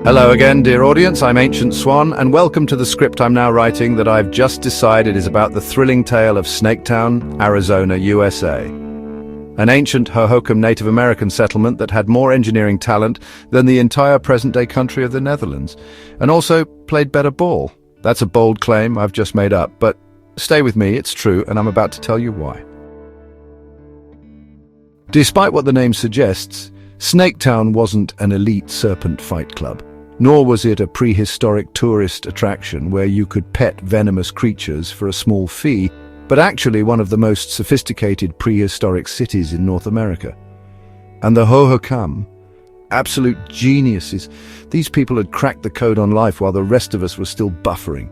Hello again, dear audience. I'm Ancient Swan, and welcome to the script I'm now writing that I've just decided is about the thrilling tale of Snaketown, Arizona, USA. An ancient Hohokam Native American settlement that had more engineering talent than the entire present-day country of the Netherlands, and also played better ball. That's a bold claim I've just made up, but stay with me, it's true, and I'm about to tell you why. Despite what the name suggests, Snaketown wasn't an elite serpent fight club. Nor was it a prehistoric tourist attraction where you could pet venomous creatures for a small fee, but actually one of the most sophisticated prehistoric cities in North America. And the Hohokam, absolute geniuses. These people had cracked the code on life while the rest of us were still buffering.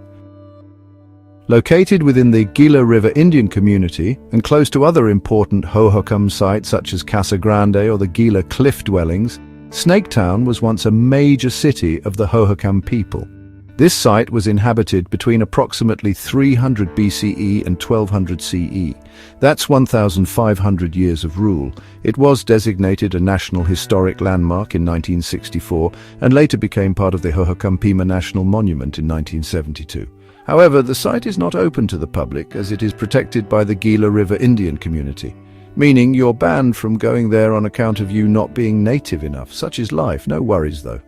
Located within the Gila River Indian community and close to other important Hohokam sites such as Casa Grande or the Gila cliff dwellings, Snaketown was once a major city of the Hohokam people. This site was inhabited between approximately 300 BCE and 1200 CE. That's 1,500 years of rule. It was designated a National Historic Landmark in 1964 and later became part of the Hohokam Pima National Monument in 1972. However, the site is not open to the public as it is protected by the Gila River Indian community, meaning you're banned from going there on account of you not being native enough. Such is life, no worries though.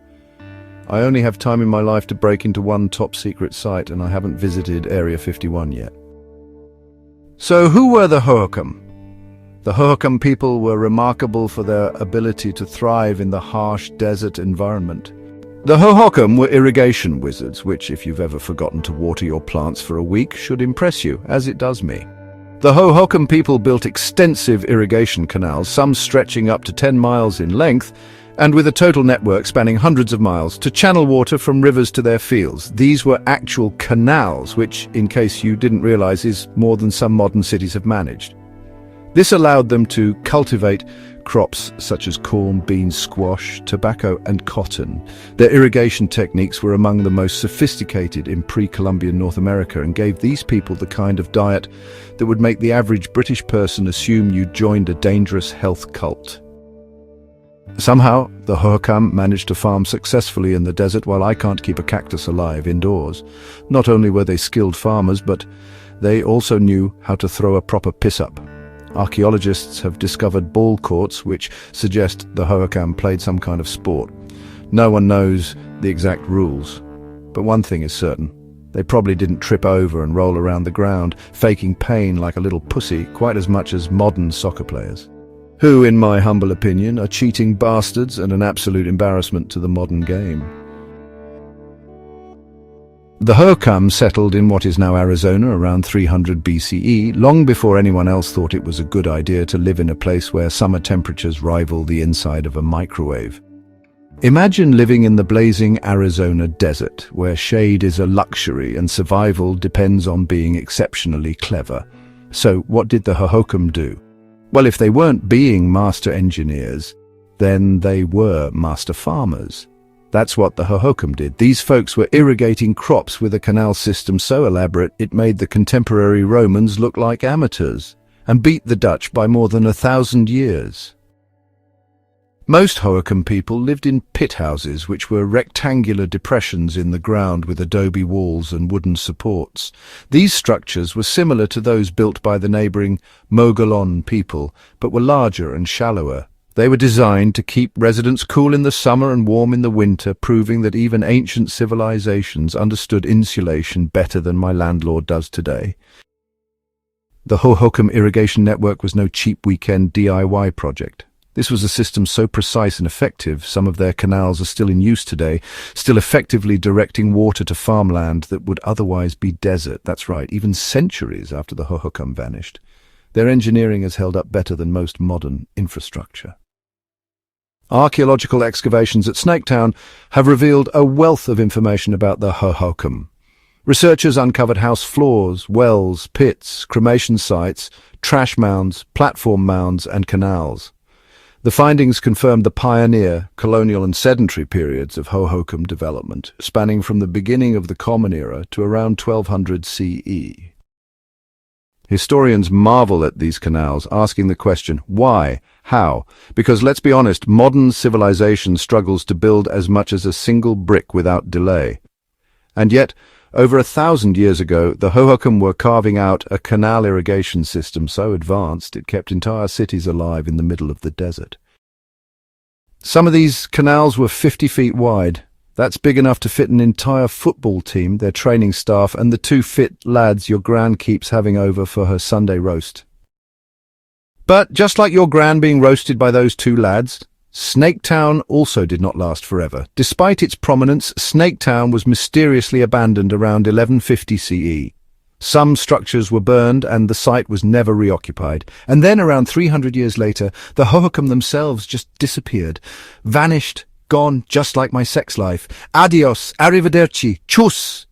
I only have time in my life to break into one top-secret site and I haven't visited Area 51 yet. So who were the Hohokam? The Hohokam people were remarkable for their ability to thrive in the harsh desert environment. The Hohokam were irrigation wizards, which, if you've ever forgotten to water your plants for a week, should impress you, as it does me. The Hohokam people built extensive irrigation canals, some stretching up to 10 miles in length, and with a total network spanning hundreds of miles, to channel water from rivers to their fields. These were actual canals, which, in case you didn't realize, is more than some modern cities have managed. This allowed them to cultivate crops such as corn, beans, squash, tobacco, and cotton. Their irrigation techniques were among the most sophisticated in pre-Columbian North America and gave these people the kind of diet that would make the average British person assume you'd joined a dangerous health cult. Somehow, the Hohokam managed to farm successfully in the desert while I can't keep a cactus alive indoors. Not only were they skilled farmers, but they also knew how to throw a proper piss-up. Archaeologists have discovered ball courts which suggest the Hohokam played some kind of sport. No one knows the exact rules, but one thing is certain. They probably didn't trip over and roll around the ground, faking pain like a little pussy quite as much as modern soccer players, who, in my humble opinion, are cheating bastards and an absolute embarrassment to the modern game. The Hohokam settled in what is now Arizona around 300 BCE, long before anyone else thought it was a good idea to live in a place where summer temperatures rival the inside of a microwave. Imagine living in the blazing Arizona desert, where shade is a luxury and survival depends on being exceptionally clever. So what did the Hohokam do? Well, if they weren't being master engineers, then they were master farmers. That's what the Hohokam did. These folks were irrigating crops with a canal system so elaborate it made the contemporary Romans look like amateurs and beat the Dutch by more than 1,000 years. Most Hohokam people lived in pit houses, which were rectangular depressions in the ground with adobe walls and wooden supports. These structures were similar to those built by the neighboring Mogollon people, but were larger and shallower. They were designed to keep residents cool in the summer and warm in the winter, proving that even ancient civilizations understood insulation better than my landlord does today. The Hohokam irrigation network was no cheap weekend DIY project. This was a system so precise and effective, some of their canals are still in use today, still effectively directing water to farmland that would otherwise be desert. That's right, even centuries after the Hohokam vanished. Their engineering has held up better than most modern infrastructure. Archaeological excavations at Snaketown have revealed a wealth of information about the Hohokam. Researchers uncovered house floors, wells, pits, cremation sites, trash mounds, platform mounds, and canals. The findings confirmed the pioneer, colonial and sedentary periods of Hohokam development, spanning from the beginning of the Common Era to around 1200 CE. Historians marvel at these canals, asking the question, why, How? Because let's be honest, modern civilization struggles to build as much as a single brick without delay. And yet, over 1,000 years ago, the Hohokam were carving out a canal irrigation system so advanced it kept entire cities alive in the middle of the desert. Some of these canals were 50 feet wide. That's big enough to fit an entire football team, their training staff, and the 2 fit lads your gran keeps having over for her Sunday roast. But just like your gran being roasted by those 2 lads, Snaketown also did not last forever. Despite its prominence, Snaketown was mysteriously abandoned around 1150 CE. Some structures were burned and the site was never reoccupied. And then around 300 years later, the Hohokam themselves just disappeared. Vanished, gone, just like my sex life. Adios, arrivederci, tschüss!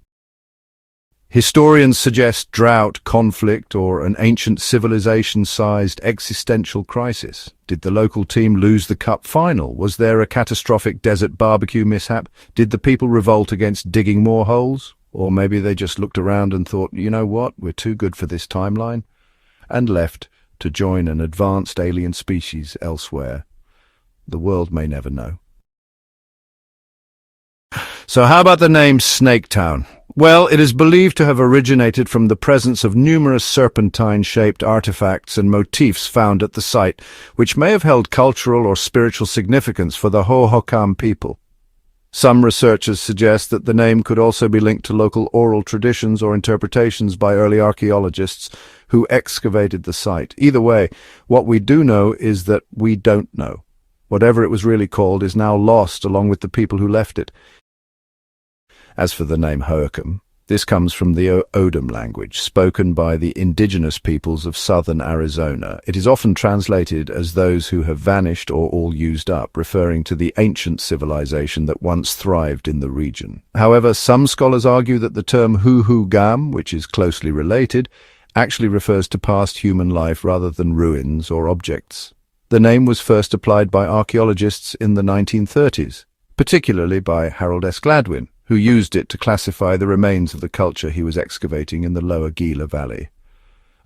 Historians suggest drought, conflict, or an ancient civilization-sized existential crisis. Did the local team lose the cup final? Was there a catastrophic desert barbecue mishap? Did the people revolt against digging more holes? Or maybe they just looked around and thought, you know what, we're too good for this timeline, and left to join an advanced alien species elsewhere. The world may never know. So how about the name Snaketown? Well, it is believed to have originated from the presence of numerous serpentine-shaped artifacts and motifs found at the site, which may have held cultural or spiritual significance for the Hohokam people. Some researchers suggest that the name could also be linked to local oral traditions or interpretations by early archaeologists who excavated the site. Either way, what we do know is that we don't know. Whatever it was really called is now lost along with the people who left it. As for the name Hohokam, this comes from the Odom language, spoken by the indigenous peoples of southern Arizona. It is often translated as those who have vanished or all used up, referring to the ancient civilization that once thrived in the region. However, some scholars argue that the term Hohokam, which is closely related, actually refers to past human life rather than ruins or objects. The name was first applied by archaeologists in the 1930s, particularly by Harold S. Gladwin, who used it to classify the remains of the culture he was excavating in the lower Gila Valley.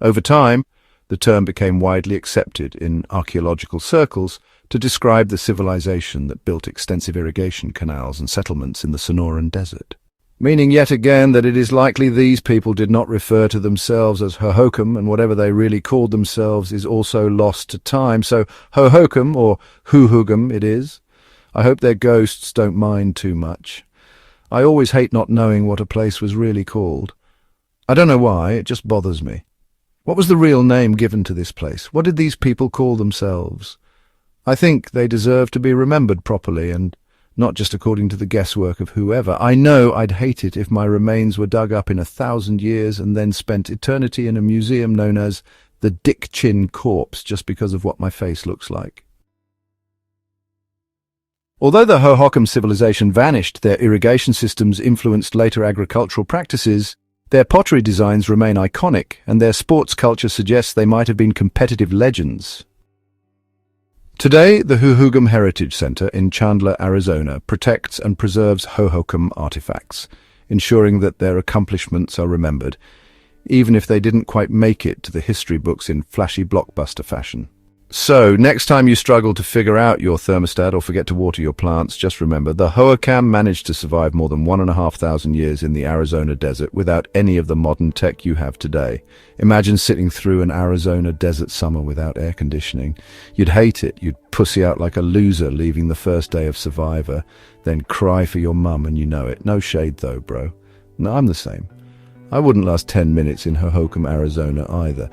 Over time, the term became widely accepted in archaeological circles to describe the civilization that built extensive irrigation canals and settlements in the Sonoran Desert. Meaning yet again that it is likely these people did not refer to themselves as Hohokam, and whatever they really called themselves is also lost to time. So Hohokam, or Hohokam it is. I hope their ghosts don't mind too much. I always hate not knowing what a place was really called. I don't know why, it just bothers me. What was the real name given to this place? What did these people call themselves? I think they deserve to be remembered properly, and not just according to the guesswork of whoever. I know I'd hate it if my remains were dug up in 1,000 years and then spent eternity in a museum known as the Dick Chin Corpse just because of what my face looks like. Although the Hohokam civilization vanished, their irrigation systems influenced later agricultural practices, their pottery designs remain iconic, and their sports culture suggests they might have been competitive legends. Today, the Hohokam Heritage Center in Chandler, Arizona, protects and preserves Hohokam artifacts, ensuring that their accomplishments are remembered, even if they didn't quite make it to the history books in flashy blockbuster fashion. So, next time you struggle to figure out your thermostat or forget to water your plants, just remember, the Hohokam managed to survive more than 1,500 years in the Arizona desert without any of the modern tech you have today. Imagine sitting through an Arizona desert summer without air conditioning. You'd hate it. You'd pussy out like a loser leaving the first day of Survivor, then cry for your mum and you know it. No shade though, bro. No, I'm the same. I wouldn't last 10 minutes in Hohokam, Arizona either.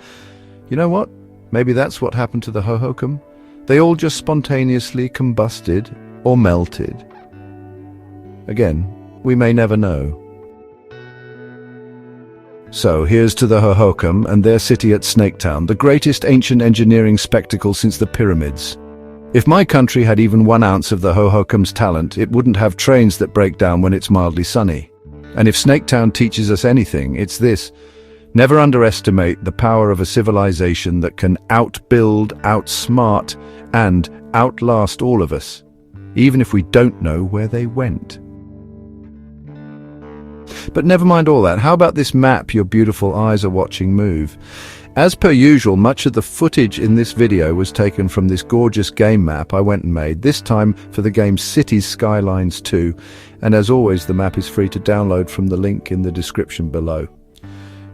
You know what? Maybe that's what happened to the Hohokam. They all just spontaneously combusted or melted. Again, we may never know. So here's to the Hohokam and their city at Snaketown, the greatest ancient engineering spectacle since the pyramids. If my country had even 1 ounce of the Hohokam's talent, it wouldn't have trains that break down when it's mildly sunny. And if Snaketown teaches us anything, it's this: never underestimate the power of a civilization that can outbuild, outsmart, and outlast all of us, even if we don't know where they went. But never mind all that. How about this map your beautiful eyes are watching move? As per usual, much of the footage in this video was taken from this gorgeous game map I went and made, this time for the game Cities Skylines 2, and as always the map is free to download from the link in the description below.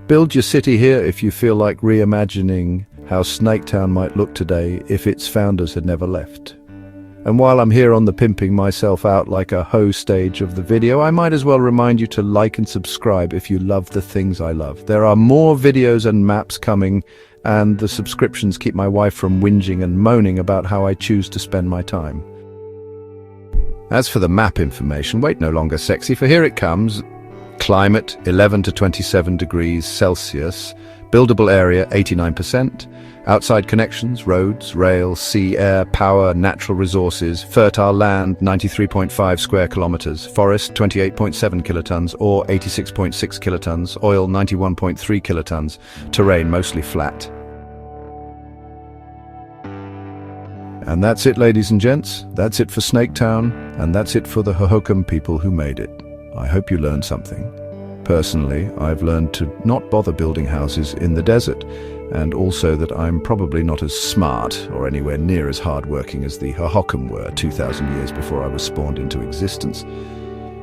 Build your city here if you feel like reimagining how Snaketown might look today if its founders had never left. And while I'm here on the pimping myself out like a hoe stage of the video, I might as well remind you to like and subscribe if you love the things I love. There are more videos and maps coming, and the subscriptions keep my wife from whinging and moaning about how I choose to spend my time. As for the map information, wait no longer sexy, for here it comes. Climate 11 to 27 degrees Celsius, buildable area 89%, outside connections, roads, rail, sea, air, power, natural resources, fertile land 93.5 square kilometers, forest 28.7 kilotons or 86.6 kilotons, oil 91.3 kilotons, terrain mostly flat. And that's it, ladies and gents. That's it for Snaketown, and that's it for the Hohokam people who made it. I hope you learned something. Personally, I've learned to not bother building houses in the desert, and also that I'm probably not as smart or anywhere near as hardworking as the Hohokam were 2,000 years before I was spawned into existence.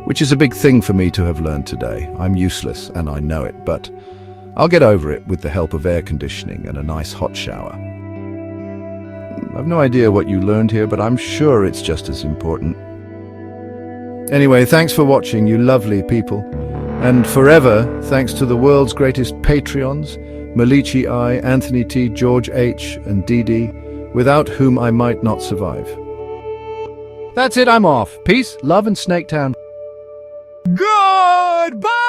Which is a big thing for me to have learned today. I'm useless, and I know it, but I'll get over it with the help of air conditioning and a nice hot shower. I've no idea what you learned here, but I'm sure it's just as important. Anyway, thanks for watching, you lovely people. And forever, thanks to the world's greatest Patreons, Malichi I, Anthony T, George H, and Dee, without whom I might not survive. That's it, I'm off. Peace, love, and Snaketown. Goodbye!